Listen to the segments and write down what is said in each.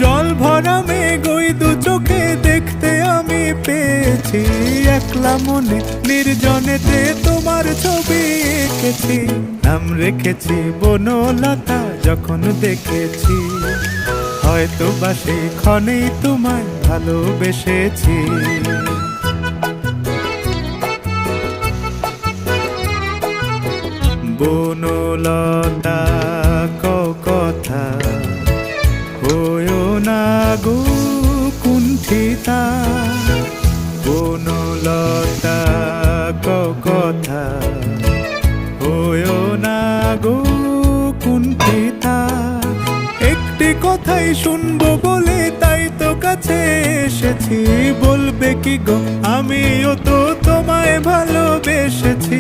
জল ভরা মেঘ ওই দু চোখে দেখতে আমি পেয়েছি, একলা মনে নির্জনেতে তোমার ছবি এঁকেছি। নাম রেখেছি বনলতা যখন দেখেছি, হয়তো বা সেই ক্ষণেই তোমায় ভালোবেসেছি। বনলতা কথা হয়ো না গো কুণ্ঠিতা, বনলতা কথা হয়ো না গো কুণ্ঠিতা। একটি কথাই শুনবো বলে তাই তো কাছে এসেছি, বলবে কি গো আমিও তো তোমায় ভালোবেসেছি।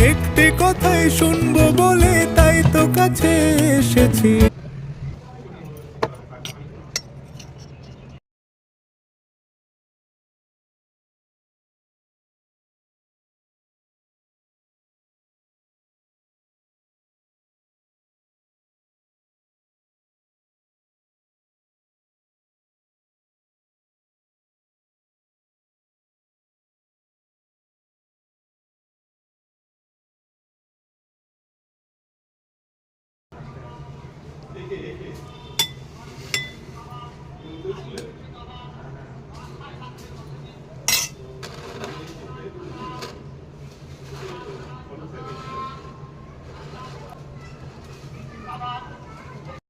একটি কথাই শুনবো বলে তাই তো কাছে এসেছি,